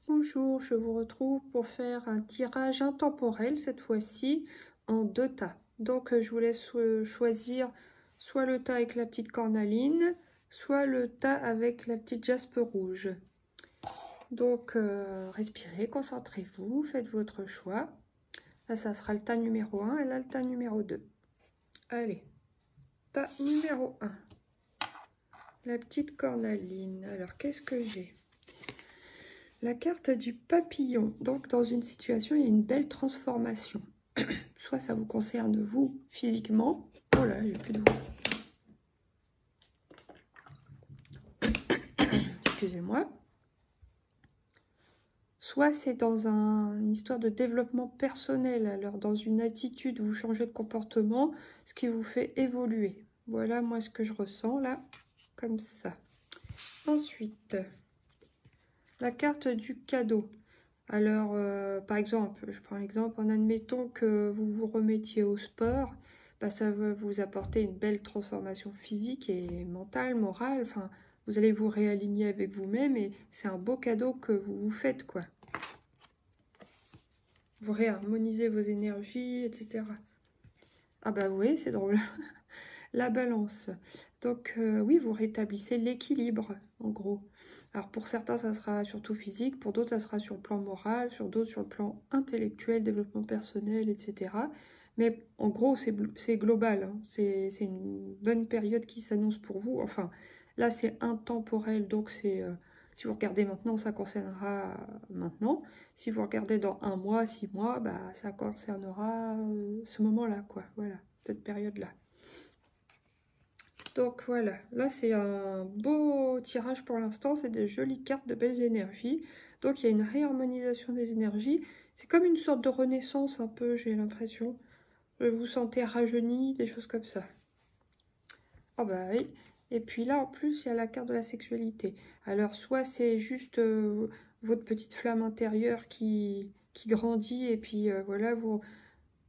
Bonjour, je vous retrouve pour faire un tirage intemporel, cette fois-ci, en 2 tas. Donc, je vous laisse choisir soit le tas avec la petite cornaline, soit le tas avec la petite jaspe rouge. Donc, respirez, concentrez-vous, faites votre choix. Là, ça sera le tas numéro 1 et là, le tas numéro 2. Allez, tas numéro 1. La petite cornaline. Alors, qu'est-ce que j'ai ? La carte du papillon. Donc, dans une situation, il y a une belle transformation. Soit ça vous concerne, vous, physiquement. Oh là, j'ai plus de voix. Excusez-moi. Soit c'est dans une histoire de développement personnel. Alors, dans une attitude, vous changez de comportement, ce qui vous fait évoluer. Voilà, moi, ce que je ressens, là, comme ça. Ensuite, la carte du cadeau. Alors, par exemple, je prends l'exemple, en admettant que vous vous remettiez au sport, bah, ça va vous apporter une belle transformation physique et mentale, morale. Enfin, vous allez vous réaligner avec vous-même et c'est un beau cadeau que vous vous faites, quoi. Vous réharmonisez vos énergies, etc. Ah bah oui, c'est drôle. La balance. Donc oui, vous rétablissez l'équilibre, en gros. Alors pour certains, ça sera surtout physique, pour d'autres, ça sera sur le plan moral, sur d'autres, sur le plan intellectuel, développement personnel, etc. Mais en gros, c'est global. Hein. C'est une bonne période qui s'annonce pour vous. Enfin, là, c'est intemporel, donc c'est... si vous regardez maintenant, ça concernera maintenant. Si vous regardez dans 1 mois, 6 mois, bah, ça concernera ce moment-là, quoi. Voilà, cette période-là. Donc voilà, là c'est un beau tirage pour l'instant, c'est des jolies cartes de belles énergies. Donc il y a une réharmonisation des énergies. C'est comme une sorte de renaissance un peu, j'ai l'impression. Vous vous sentez rajeuni, des choses comme ça. Ah bah oui. Et puis là en plus il y a la carte de la sexualité. Alors soit c'est juste votre petite flamme intérieure qui grandit et puis voilà,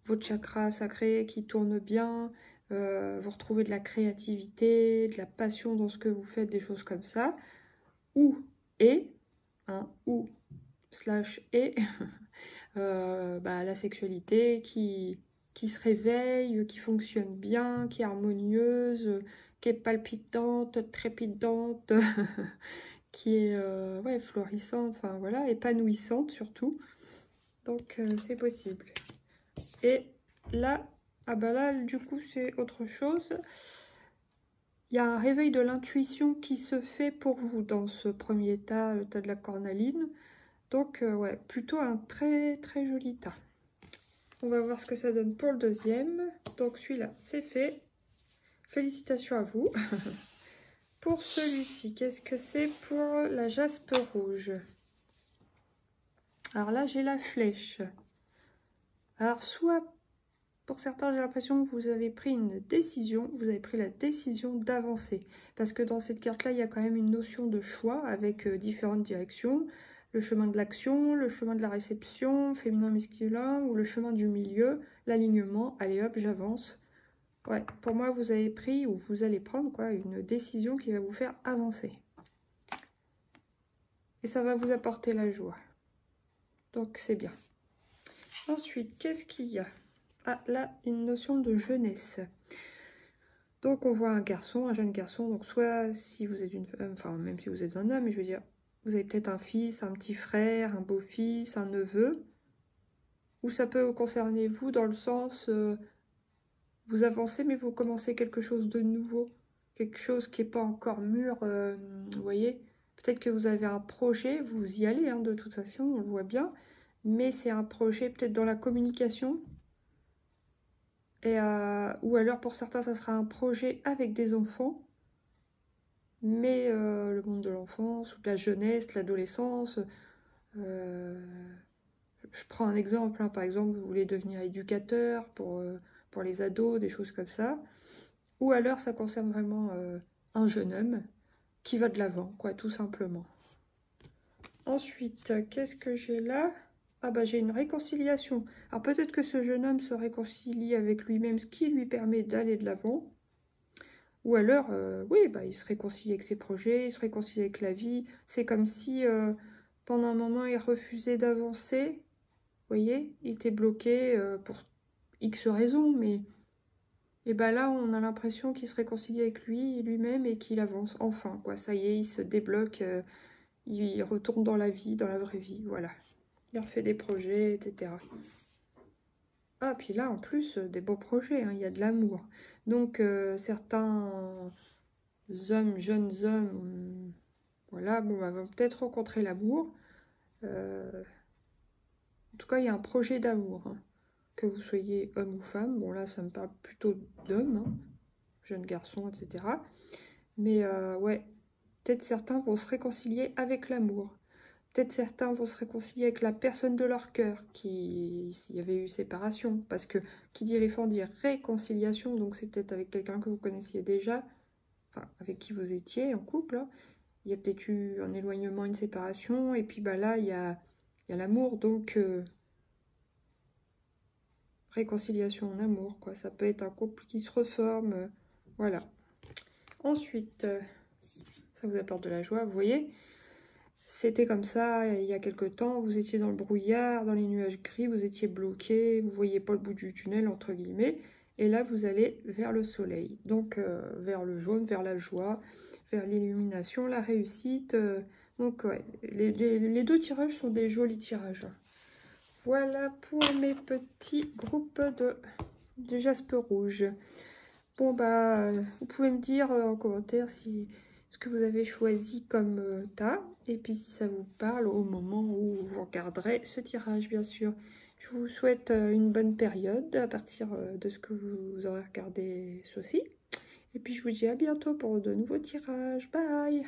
votre chakra sacré qui tourne bien. Vous retrouvez de la créativité, de la passion dans ce que vous faites, des choses comme ça. Ou /et, bah, la sexualité qui se réveille, qui fonctionne bien, qui est harmonieuse, qui est palpitante, trépidante, qui est ouais, florissante, enfin voilà, épanouissante surtout. Donc c'est possible. Et là, ah bah là, du coup, c'est autre chose. Il y a un réveil de l'intuition qui se fait pour vous dans ce premier tas, le tas de la cornaline. Donc, ouais, plutôt un très très joli tas. On va voir ce que ça donne pour le deuxième. Donc, celui-là, c'est fait. Félicitations à vous. Pour celui-ci, qu'est-ce que c'est pour la jaspe rouge? Alors là, j'ai la flèche. Alors, soit... Pour certains, j'ai l'impression que vous avez pris une décision, vous avez pris la décision d'avancer. Parce que dans cette carte-là, il y a quand même une notion de choix avec différentes directions. Le chemin de l'action, le chemin de la réception, féminin-masculin, ou le chemin du milieu, l'alignement, allez hop, j'avance. Ouais, pour moi, vous avez pris, ou vous allez prendre, quoi, une décision qui va vous faire avancer. Et ça va vous apporter la joie. Donc, c'est bien. Ensuite, qu'est-ce qu'il y a ? Ah, là, une notion de jeunesse. Donc, on voit un garçon, un jeune garçon. Donc, soit si vous êtes une femme, enfin, même si vous êtes un homme, mais je veux dire, vous avez peut-être un fils, un petit frère, un beau-fils, un neveu. Ou ça peut concerner vous dans le sens, vous avancez, mais vous commencez quelque chose de nouveau. Quelque chose qui n'est pas encore mûr, vous voyez. Peut-être que vous avez un projet, vous y allez, hein, de toute façon, on le voit bien. Mais c'est un projet peut-être dans la communication. Et, ou alors pour certains ça sera un projet avec des enfants, mais le monde de l'enfance ou de la jeunesse, l'adolescence, je prends un exemple, hein, par exemple vous voulez devenir éducateur pour les ados, des choses comme ça, ou alors ça concerne vraiment un jeune homme qui va de l'avant, quoi, tout simplement. Ensuite, qu'est-ce que j'ai là ? Ah bah j'ai une réconciliation. Alors peut-être que ce jeune homme se réconcilie avec lui-même, ce qui lui permet d'aller de l'avant. Ou alors, oui, bah, il se réconcilie avec ses projets, il se réconcilie avec la vie. C'est comme si pendant un moment, il refusait d'avancer. Vous voyez, il était bloqué pour X raisons, mais... Et ben là, on a l'impression qu'il se réconcilie avec lui-même et qu'il avance enfin, quoi. Ça y est, il se débloque, il retourne dans la vie, dans la vraie vie, voilà. Il refait des projets, etc. Ah, puis là, en plus, des beaux projets, hein, il y a de l'amour. Donc, certains hommes, jeunes hommes, voilà, bon, vont peut-être rencontrer l'amour. En tout cas, il y a un projet d'amour, hein. Que vous soyez homme ou femme, bon là, ça me parle plutôt d'hommes, hein, jeunes garçons, etc. Mais ouais, peut-être certains vont se réconcilier avec l'amour. Peut-être certains vont se réconcilier avec la personne de leur cœur, s'il y avait eu séparation. Parce que qui dit éléphant dit réconciliation, donc c'est peut-être avec quelqu'un que vous connaissiez déjà, enfin avec qui vous étiez en couple, hein. Il y a peut-être eu un éloignement, une séparation, et puis bah là, il y a l'amour, donc réconciliation en amour, quoi. Ça peut être un couple qui se reforme, voilà. Ensuite, ça vous apporte de la joie, vous voyez. C'était comme ça il y a quelque temps, vous étiez dans le brouillard, dans les nuages gris, vous étiez bloqué, vous voyez pas le bout du tunnel, entre guillemets, et là vous allez vers le soleil, donc vers le jaune, vers la joie, vers l'illumination, la réussite, donc ouais, les deux tirages sont des jolis tirages. Voilà pour mes petits groupes de jaspe rouge. Bon bah, vous pouvez me dire en commentaire ce que vous avez choisi comme tas, et puis si ça vous parle au moment où vous regarderez ce tirage, bien sûr. Je vous souhaite une bonne période à partir de ce que vous aurez regardé ceci. Et puis je vous dis à bientôt pour de nouveaux tirages. Bye!